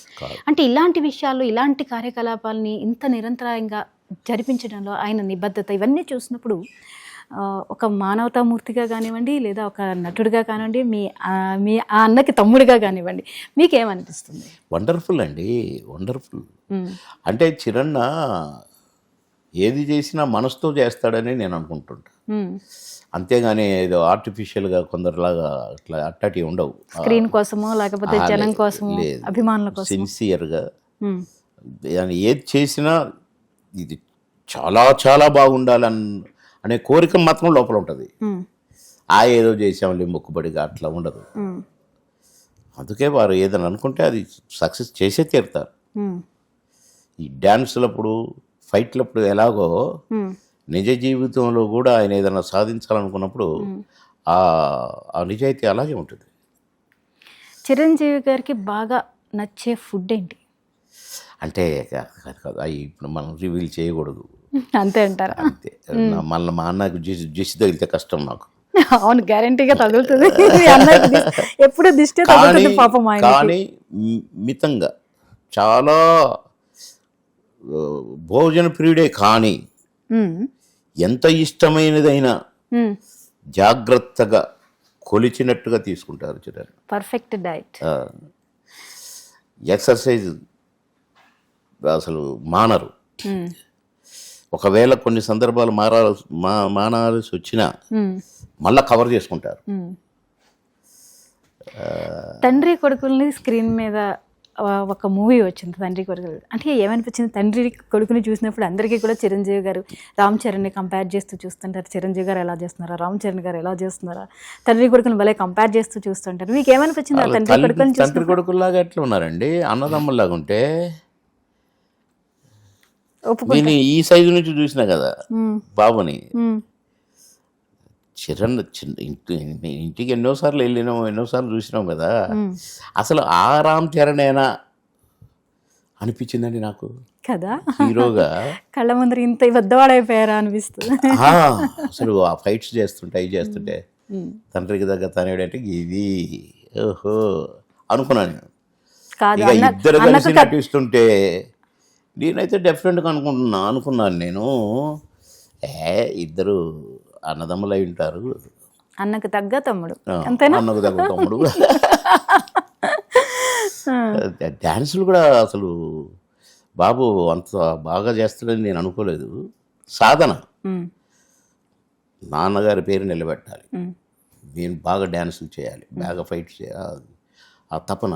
అంటే ఇలాంటి విషయాల్లో ఇలాంటి కార్యకలాపాలని ఇంత నిరంతరాయంగా జరిపించడంలో ఆయన నిబద్ధత ఇవన్నీ చూసినప్పుడు ఒక మానవతామూర్తిగా కానివ్వండి లేదా ఒక నటుడిగా కానివ్వండి మీ ఆ అన్నకి తమ్ముడిగా కానివ్వండి మీకేమనిపిస్తుంది? వండర్ఫుల్ అండి, వండర్ఫుల్. అంటే చిరన్న ఏది చేసినా మనసుతో చేస్తాడని నేను అనుకుంటుంటా. అంతేగాని ఏదో ఆర్టిఫిషియల్గా కొందరులాగా అట్లా అట్టటి ఉండవు. స్క్రీన్ కోసమో లేకపోతే జనం కోసమో అభిమానుల కోసం సిన్సియర్గా దాన్ని ఏది చేసినా ఇది చాలా చాలా బాగుండాలని అనే కోరిక మాత్రం లోపల ఉంటుంది. ఏదో చేసాంలే మొక్కుబడిగా అట్లా ఉండదు. అందుకే వారు ఏదైనా అనుకుంటే అది సక్సెస్ చేసే తీరుతారు. ఈ డ్యాన్సులప్పుడు ఫైట్లప్పుడు ఎలాగో నిజ జీవితంలో కూడా ఆయన ఏదైనా సాధించాలనుకున్నప్పుడు ఆ నిజాయితీ అలాగే ఉంటుంది. చిరంజీవి గారికి బాగా నచ్చే ఫుడ్ ఏంటి? అంటే కాదు అవి ఇప్పుడు మనం రివీల్ చేయకూడదు. అంతే అంటారా? అంతే. మళ్ళీ మా అన్నకు దిష్టి తగిలితే కష్టం నాకు. అవును, గ్యారంటీగా తగులుతుంది. ఎప్పుడు దిష్టి తగులుతుంది పాపం ఆయనకి. కానీ మితంగా చాలా భోజన ప్రియుడే, కానీ ఎంత ఇష్టమైనదైనా జాగ్రత్తగా కొలిచినట్టుగా తీసుకుంటారు చిరారు. Perfect diet. ఎక్సర్సైజ్ అసలు మానరు. ఒకవేళ కొన్ని సందర్భాలు మానాల్సి వచ్చినా మళ్ళా కవర్ చేసుకుంటారు. తండ్రి కొడుకుల్ని స్క్రీన్ మీద ఒక మూవీ వచ్చింది, తండ్రి కొడుకులు. అంటే ఏమనిపించింది తండ్రి కొడుకుని చూసినప్పుడు? అందరికీ కూడా చిరంజీవి గారు రామ్ చరణ్ని కంపేర్ చేస్తూ చూస్తుంటారు. చిరంజీవి గారు ఎలా చేస్తున్నారా, రామ్ చరణ్ గారు ఎలా చేస్తున్నారా, తండ్రి కొడుకుని భలే కంపేర్ చేస్తూ చూస్తుంటారు. మీకు ఏమనిపించింది ఆ తండ్రి కొడుకుని? తండ్రి కొడుకుల్లాగా ఎట్లా ఉన్నారండి, అన్నదమ్ముల్లాగా ఉంటే. నేను ఈ సైజు నుంచి చూసినా కదా బాబుని. ఇంటికి ఎన్నోసార్లు వెళ్ళినాం, ఎన్నోసార్లు చూసినాం కదా. అసలు ఆ రామ్ చరణేనా అనిపించిందండి నాకు కదా. హీరోగా కళ్ళ ముందర ఇంత పెద్దవాడైపోయారా అనిపిస్తుంది. అసలు ఆ ఫైట్స్ చేస్తుంటే అవి చేస్తుంటే తండ్రికి దగ్గర తనేడంటే ఇది ఓహో అనుకున్నాను నేను. ఇక ఇద్దరు కలిసి నటిస్తుంటే నేనైతే డెఫినెట్గా అనుకున్నాను నేను, ఇద్దరు అన్నదమ్ములు అయి ఉంటారు, అన్నకు తగ్గ తమ్ముడు, అన్నకు తగ్గ తమ్ముడు. డ్యాన్సులు కూడా అసలు బాబు అంత బాగా చేస్తాడని నేను అనుకోలేదు. సాధన, నాన్నగారి పేరు నిలబెట్టాలి, నేను బాగా డ్యాన్సులు చేయాలి, బాగా ఫైట్ చేయాలి, ఆ తపన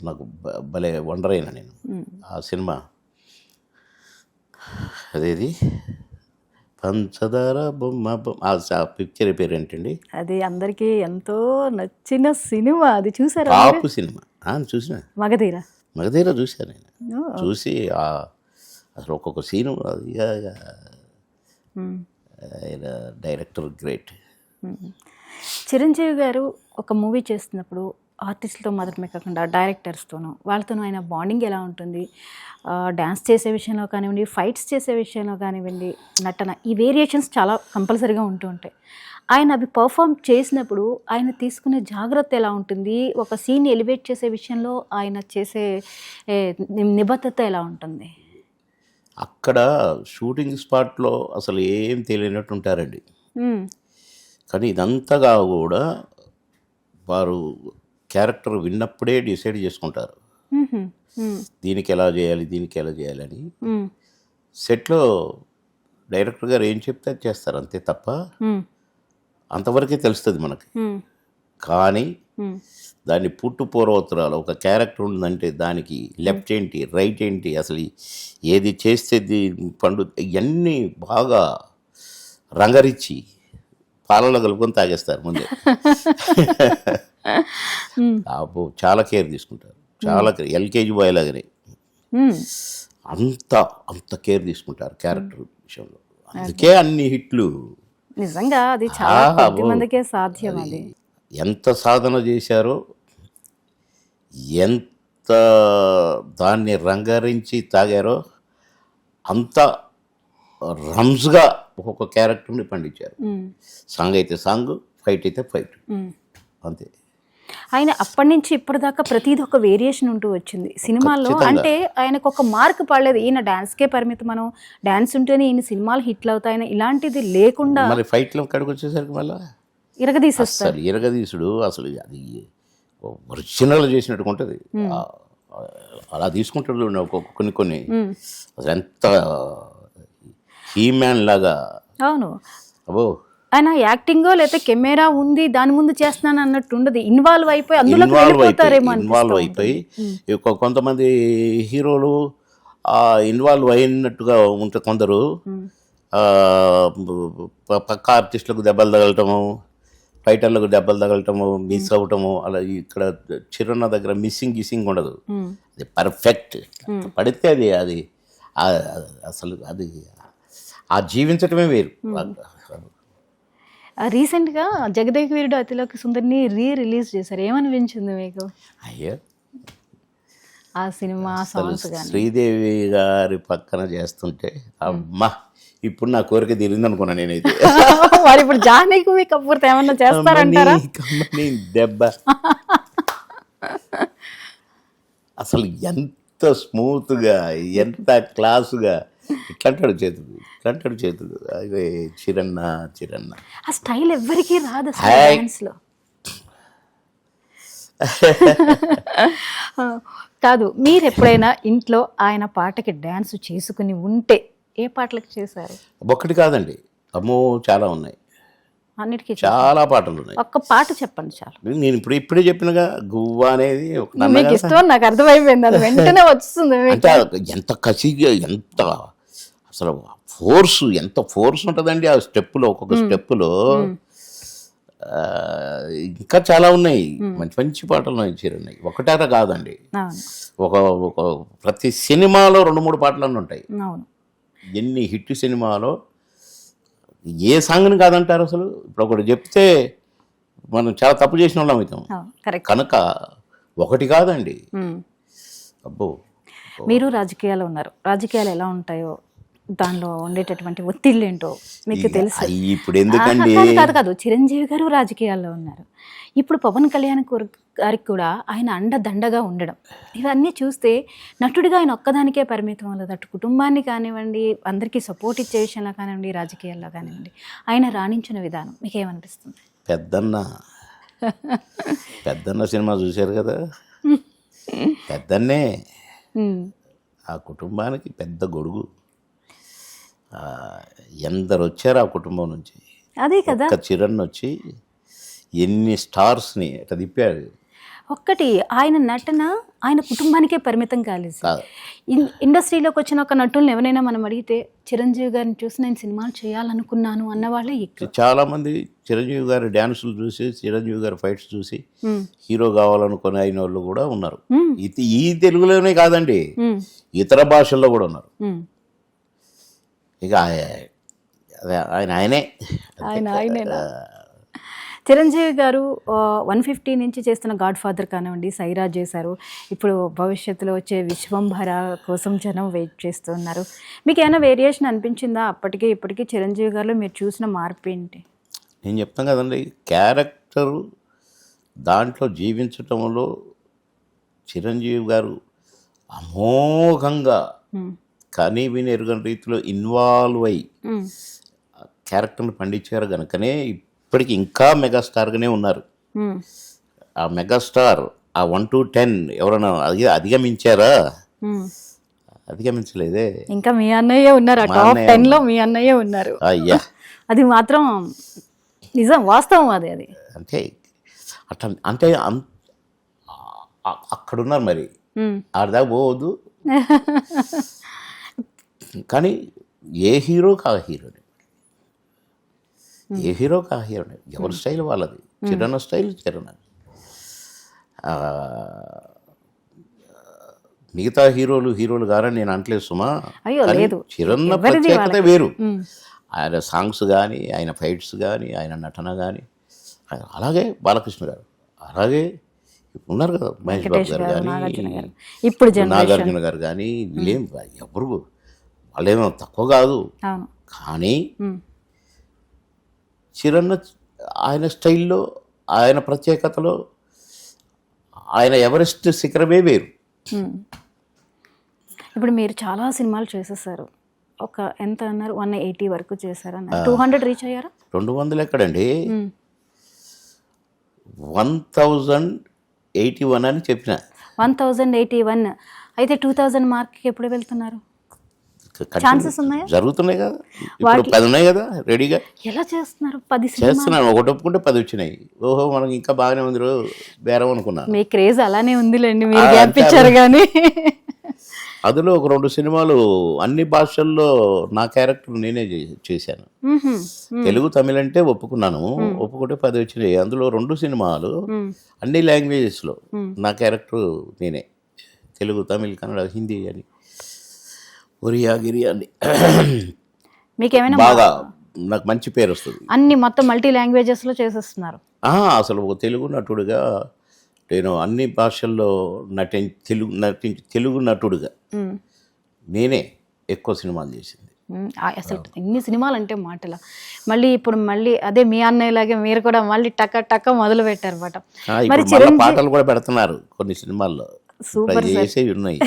నాకు భలే వండర్ అయినా నేను. ఆ సినిమా అదేది పంచదార బొమ్మ ఆ పిక్చర్ పేరు ఏంటండి? అది అందరికీ ఎంతో నచ్చిన సినిమా. అది చూసారా? Top cinema. చూసిన మగధీర చూసాను నేను. చూసి అసలు ఒక్కొక్క సీను డైరెక్టర్ గ్రేట్. చిరంజీవి గారు ఒక మూవీ చేస్తున్నప్పుడు ఆర్టిస్టులతో మాత్రమే కాకుండా డైరెక్టర్స్తోనూ వాళ్ళతోనూ ఆయన బాండింగ్ ఎలా ఉంటుంది? డ్యాన్స్ చేసే విషయంలో కానివ్వండి, ఫైట్స్ చేసే విషయంలో కానివ్వండి, నటన, ఈ వేరియేషన్స్ చాలా కంపల్సరీగా ఉంటూ ఉంటాయి. ఆయన అవి పర్ఫామ్ చేసినప్పుడు ఆయన తీసుకునే జాగ్రత్త ఎలా ఉంటుంది? ఒక సీన్ ఎలివేట్ చేసే విషయంలో ఆయన చేసే నిబద్ధత ఎలా ఉంటుంది? అక్కడ షూటింగ్ స్పాట్లో అసలు ఏం తెలియనట్టు ఉంటారండి. కానీ ఇదంతగా కూడా వారు క్యారెక్టర్ విన్నప్పుడే డిసైడ్ చేసుకుంటారు, దీనికి ఎలా చేయాలి, దీనికి ఎలా చేయాలని. సెట్లో డైరెక్టర్ గారు ఏం చెప్తే అది చేస్తారు, అంతే తప్ప అంతవరకే తెలుస్తుంది మనకి. కానీ దాన్ని పుట్టు పూర్వోత్తరాలు ఒక క్యారెక్టర్ ఉందంటే దానికి లెఫ్ట్ ఏంటి, రైట్ ఏంటి, అసలు ఏది చేస్తే పండు, ఇవన్నీ బాగా రంగరిచ్చి పాలలో కలుపుకొని తాగేస్తారు ముందే. చాలా కేర్ తీసుకుంటారు, చాలా కేర్. ఎల్కేజీ బాయ్ లాగానే అంత కేర్ తీసుకుంటారు క్యారెక్టర్ విషయంలో. అందుకే అన్ని హిట్లు. నిజంగా అది చాలా కొద్ది మందికే సాధ్యం. అది ఎంత సాధన చేశారో, ఎంత దాన్ని రంగరించి తాగారో, అంత రమ్స్గా ఒక్కొక్క క్యారెక్టర్ని పండించారు. సాంగ్ అయితే సాంగ్, ఫైట్ అయితే ఫైట్, అంతే. ఆయన అప్పటి నుంచి ఇప్పటిదాకా ప్రతిదీ ఒక వేరియేషన్ ఉంటూ వచ్చింది సినిమాల్లో. అంటే ఆయనకు ఒక మార్క్ పడలేదు, ఈయన డ్యాన్స్కే పరిమితం, మనం డ్యాన్స్ ఉంటేనే ఈయన సినిమాలు హిట్లు అవుతాయని ఇలాంటిది లేకుండా మరి ఫైట్లో కడికి వచ్చేసరికి మళ్ళీ ఇరగదీసేస్తారు. ఇరగదీసుడు అసలు అది ఒరిజినల్ చేసినట్టుగా ఉంటుంది. అలా తీసుకుంటాడు కొన్ని అసలు ఎంత హీమ్యాన్ లాగా. అవును, అబ్బో ఆయన యాక్టింగో లేకపోతే కెమెరా ఉంది దాని ముందు చేస్తున్నాను అన్నట్టు ఉండదు, ఇన్వాల్వ్ అయిపోయి అందులోకి వెళ్ళిపోతారేమో ఇన్వాల్వ్ అనిపిస్తూ అయిపోయి కొంతమంది హీరోలు ఇన్వాల్వ్ అయినట్టుగా ఉంటే కొందరు పక్క ఆర్టిస్టులకు దెబ్బలు తగలటము, ఫైటర్లకు దెబ్బలు తగలటము, మిస్ అవ్వటము, అలా ఇక్కడ చిరున్న దగ్గర గిస్సింగ్ ఉండదు. అది పర్ఫెక్ట్. పడితే అది అది అసలు అది ఆ జీవించటమే వేరు. రీసెంట్గా జగదేక వీరుడు అతిలోక సుందరిని రిలీజ్ చేశారు, ఏమనిపించింది మీకు? అయ్యో, ఆ సినిమా సాంగ్స్ కానీ శ్రీదేవి గారి పక్కన చేస్తుంటే అమ్మా, ఇప్పుడు నా కోరిక తీరింది అనుకున్నా నేనైతే. మరి ఇప్పుడు జాహ్నవి కపూర్ ఏమన్నా చేస్తారంటారా? దెబ్బ అసలు ఎంత స్మూత్గా, ఎంత క్లాసుగా ఇట్లాంటాడు చేతుడు అదే చిరన్న. ఆ స్టైల్ ఎవరికి రాదు డాన్స్లో. కాదు, మీరు ఎప్పుడైనా ఇంట్లో ఆయన పాటకి డ్యాన్స్ చేసుకుని ఉంటే ఏ పాటలకు చేశారు? ఒక్కటి కాదండి, అమ్మో చాలా ఉన్నాయి, అన్నిటికీ చాలా పాటలు ఉన్నాయి. ఒక్క పాట చెప్పండి చాలు. నేను ఇప్పుడే చెప్పినగా గువ్వ అనేది మీకు ఇష్టం నాకు అర్థమైపోయింది, అది వెంటనే వస్తుంది. అంటే ఎంత కసిగా, ఎంత అసలు ఎంత ఫోర్స్ ఉంటుందండి ఆ స్టెప్పులో, ఒక్కొక్క స్టెప్పులో. ఇంకా చాలా ఉన్నాయి, మంచి మంచి పాటలు ఉన్నాయి. ఒకటేట కాదండి, ఒక ప్రతి సినిమాలో 2-3 పాటలన్నీ ఉంటాయి. ఎన్ని హిట్ సినిమాలో ఏ సాంగ్ని కాదంటారు అసలు? ఇప్పుడు ఒకటి చెప్తే మనం చాలా తప్పు చేసిన వాళ్ళం అవుతాం కనుక ఒకటి కాదండి. అబ్బో, మీరు రాజకీయాలు ఉన్నారు, రాజకీయాలు ఎలా ఉంటాయో దానిలో ఉండేటటువంటి ఒత్తిళ్ళు ఏంటో మీకు తెలుసు. ఇప్పుడు ఎందుకండి? కాదు, చిరంజీవి గారు రాజకీయాల్లో ఉన్నారు, ఇప్పుడు పవన్ కళ్యాణ్ గారికి కూడా ఆయన అండదండగా ఉండడం, ఇవన్నీ చూస్తే నటుడిగా ఆయన ఒక్కదానికే పరిమితం అవ్వదు. అటు కుటుంబాన్ని కానివ్వండి, అందరికీ సపోర్ట్ ఇచ్చే విషయంలో కానివ్వండి, రాజకీయాల్లో కానివ్వండి, ఆయన రాణించిన విధానం మీకు ఏమనిపిస్తుంది? పెద్దన్న సినిమా చూశారు కదా, పెద్దన్నే ఆ కుటుంబానికి పెద్ద గొడుగు. ఎందరు వచ్చారు ఆ కుటుంబం నుంచి. అదే కదా, చిరణ్ వచ్చి ఎన్ని స్టార్స్ని అట్లా తిప్పాడు. ఒక్కటి ఆయన నటన ఆయన కుటుంబానికే పరిమితం కాలేదు. ఇండస్ట్రీలోకి వచ్చిన ఒక నటులను ఎవరైనా మనం అడిగితే చిరంజీవి గారిని చూసి నేను సినిమాలు చేయాలనుకున్నాను అన్న వాళ్ళే ఎక్కువ. చాలా మంది చిరంజీవి గారి డ్యాన్సులు చూసి, చిరంజీవి గారి ఫైట్స్ చూసి హీరో కావాలనుకునే అయిన వాళ్ళు కూడా ఉన్నారు. ఈ తెలుగులోనే కాదండి, ఇతర భాషల్లో కూడా ఉన్నారు. ఇక ఆయనే. చిరంజీవి గారు 150 నుంచి చేస్తున్న గాడ్ ఫాదర్ కానివ్వండి, సైరా చేశారు, ఇప్పుడు భవిష్యత్తులో వచ్చే విశ్వంభర కోసం జనం వెయిట్ చేస్తున్నారు. మీకు ఏమైనా వేరియేషన్ అనిపించిందా అప్పటికి ఇప్పటికీ చిరంజీవి గారిలో మీరు చూసిన మార్పు ఏంటి? నేను చెప్తాను కదండి, క్యారెక్టరు దాంట్లో జీవించటంలో చిరంజీవి గారు అమోఘంగా కానీ విని ఎరుగని రీతిలో ఇన్వాల్వ్ అయ్యి క్యారెక్టర్ని పండించారు కనుకనే ఇప్పటికి ఇంకా మెగాస్టార్గానే ఉన్నారు. ఆ మెగాస్టార్ ఆ 1 to 10 ఎవరైనా అధిగమించారా? అధిగమించలేదే. ఇంకా మీ అన్నయ్య ఉన్నారు, టాప్ 10లో మీ అన్నయ్య ఉన్నారు. అయ్యా, అది మాత్రం నిజం, వాస్తవం. అది అంటే అట్లా అంటే అక్కడున్నారు, మరి ఆడదా పోవద్దు. కానీ ఏ హీరోకి ఆ హీరోని, ఎవరి స్టైల్ వాళ్ళది. చిరణ స్టైల్ చిరణ. మిగతా హీరోలు గారని నేను అంటలేదు సుమా. చిరణ ప్రత్యేకత వేరు. ఆయన సాంగ్స్ కానీ, ఆయన ఫైట్స్ కానీ, ఆయన నటన కానీ, అలాగే బాలకృష్ణ గారు, అలాగే ఉన్నారు కదా మహేష్ బాబు గారు కానీ, ఇప్పుడు నాగార్జున గారు కానీ, వీళ్ళేం ఎవరు వాళ్ళేమో తక్కువ కాదు. కానీ చిరణ్ ఆయన స్టైల్లో, ఆయన ప్రత్యేకతలో, ఆయన ఎవరెస్ట్ శిఖరమే వేరు. ఇప్పుడు మీరు చాలా సినిమాలు చేసేసారు, ఒక ఎంత అన్నారు 180 వరకు చేశారన్నారు, 200 రీచ్ అయ్యారా? 200 ఎక్కడండి, 1081 అని చెప్పిన. 1081 అయితే 2000 మార్క్కి ఎప్పుడు వెళ్తున్నారు? ఛాన్సెస్ ఉన్నాయా? జరుగుతున్నాయి కదా, ఇప్పుడు 10 ఉన్నాయి కదా రెడీగా ఎలా చేస్తున్నారు? 10 సినిమా చేస్తున్నాను. ఒకటి ఒప్పుకుంటే 10 వచ్చినాయి. ఓహో మనకి ఇంకా బాగానే ఉంది బేరం అనుకున్నాను. మీ క్రేజ్ అలానే ఉందిలేండి, మీరు ఆ, గ్యాప్ ఇచ్చారు కానీ. అందులో ఒక 2 సినిమాలు అన్ని భాషల్లో నా క్యారెక్టర్ నేనే చేశాను. తెలుగు తమిళ అంటే ఒప్పుకున్నాను, ఒప్పుకుంటే 10 వచ్చినాయి. అందులో 2 సినిమాలు అన్ని లాంగ్వేజెస్లో నా క్యారెక్టర్ నేనే, తెలుగు తమిళ్ కన్నడ హిందీ అని ఒరియా గిరి అని మీకేమైనా బాగా నాకు మంచి పేరు వస్తుంది. అన్ని మొత్తం మల్టీ లాంగ్వేజెస్ లో చేసేస్తున్నారు. అసలు ఒక తెలుగు నటుడుగా నేను అన్ని భాషల్లో తెలుగు నటుడుగా నేనే ఎక్కువ సినిమాలు చేసింది. అసలు ఇన్ని సినిమాలు అంటే మాటల. మళ్ళీ అదే మీ అన్నయ్యలాగే మీరు కూడా మళ్ళీ టక్క మొదలు పెట్టారు అనమాట. మరి చిరంజీవి పాటలు కూడా పెడుతున్నారు కొన్ని సినిమాల్లో, సూపర్ చేసేవి ఉన్నాయి.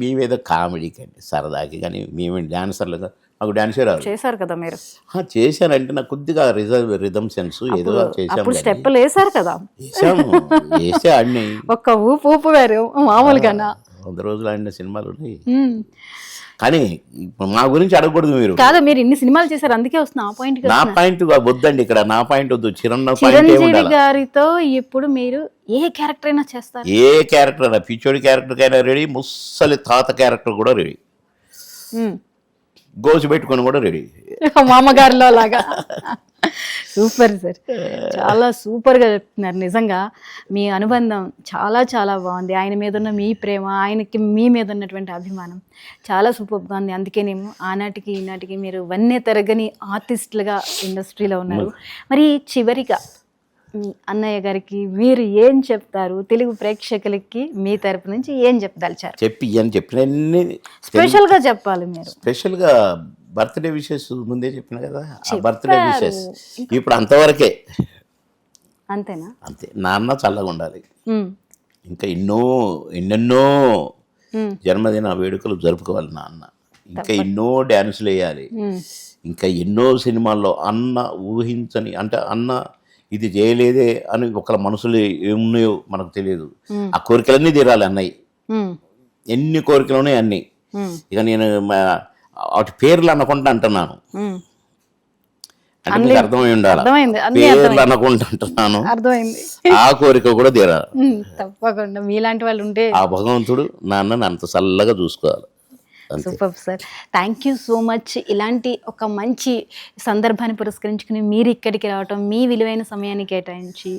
మేమేదో కామెడీకి అండి, సరదాకి, కానీ మేమే డాన్సర్లుగా నాకు డాన్సే రాదు. చేశారు కదా మీరు? చేశానంటే నాకు కొద్దిగా రిథమ్ సెన్స్ ఏదో చేసాము, స్టెప్పులు వేసారు కదా, వేసే ఆడినాయి. ఒక్క ఊపు వేరు మామూలుగానా. 100 రోజులు ఆడిన సినిమాలు ఉన్నాయి. కానీ మా గురించి అడగకూడదు మీరు. కాదా, మీరు ఇన్ని సినిమాలు చేశారు, అందుకే వస్తున్నా ఆ పాయింట్. నా పాయింట్ వద్దండి, ఇక్కడ నా పాయింట్ వద్దు. చిరంజీవి గారితో ఇప్పుడు మీరు ఏ క్యారెక్టర్ అయినా చేస్తారు? ఏ క్యారెక్టర్ అయినా, పిచ్చోడి క్యారెక్టర్ అయినా రెడీ, ముసలి తాత క్యారెక్టర్ కూడా రెడీ, గోసి పెట్టుకొని కూడా రెడీ, మామగారిలో లాగా. సూపర్ సార్, చాలా సూపర్గా చెప్తున్నారు. నిజంగా మీ అనుబంధం చాలా బాగుంది. ఆయన మీద ఉన్న మీ ప్రేమ, ఆయనకి మీ మీద ఉన్నటువంటి అభిమానం చాలా సూపర్గా ఉంది. అందుకేనేమో ఆనాటికి ఈనాటికి మీరు వన్య తరగని ఆర్టిస్టులుగా ఇండస్ట్రీలో ఉన్నారు. మరి చివరిగా మీ అన్నయ్య గారికి మీరు ఏం చెప్తారు? తెలుగు ప్రేక్షకులకి మీ తరపు నుంచి ఏం చెప్పదలిచారు? చెప్పిన స్పెషల్గా చెప్పాలి మీరు. స్పెషల్గా బర్త్డే విషెస్ ముందే చెప్పిన కదా, ఆ బర్త్డే విషెస్ ఇప్పుడు అంతవరకే. అంతేనా? అంతే. నాన్న చల్లగా ఉండాలి, ఇంకా ఎన్నెన్నో జన్మదిన వేడుకలు జరుపుకోవాలి నాన్న, ఇంకా ఎన్నో డ్యాన్సులు వేయాలి, ఇంకా ఎన్నో సినిమాల్లో అన్న ఊహించని, అంటే అన్న ఇది చేయలేదే అని ఒకళ్ళ మనసులో ఏమున్నాయో మనకు తెలియదు, ఆ కోరికలన్నీ తీరాలి అన్నయ్య. ఎన్ని కోరికలు ఉన్నాయి అన్నీ. ఇక నేను వాటి పేర్లు అనకుండా అంటున్నాను, అంటే మీకు అర్థమై ఉండాలి, పేర్లు అనకుండా అంటున్నాను. ఆ కోరిక కూడా తీరాలి తప్పకుండా. మీలాంటి వాళ్ళు ఉంటే ఆ భగవంతుడు నాన్నని అంత చల్లగా చూసుకోవాలి. Super sir, thank you so much. ఇలాంటి ఒక మంచి సందర్భాన్ని పురస్కరించుకుని మీరు ఇక్కడికి రావటం, మీ విలువైన సమయాన్ని కేటాయించి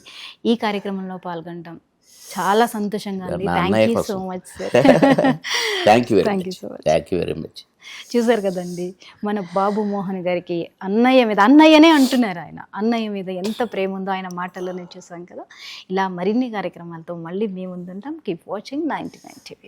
ఈ కార్యక్రమంలో పాల్గొనడం చాలా సంతోషంగా ఉంది. Thank you so much sir. Thank you very much. చూసారు కదండి, మన బాబు మోహన్ గారికి అన్నయ్య మీద, అన్నయ్యనే అంటున్నారు ఆయన, అన్నయ్య మీద ఎంత ప్రేమ ఉందో ఆయన మాటల్లోనే చూసాం కదా. ఇలా మరిన్ని కార్యక్రమాలతో మళ్ళీ మేము ముందుంటాం. Keep watching 99 TV.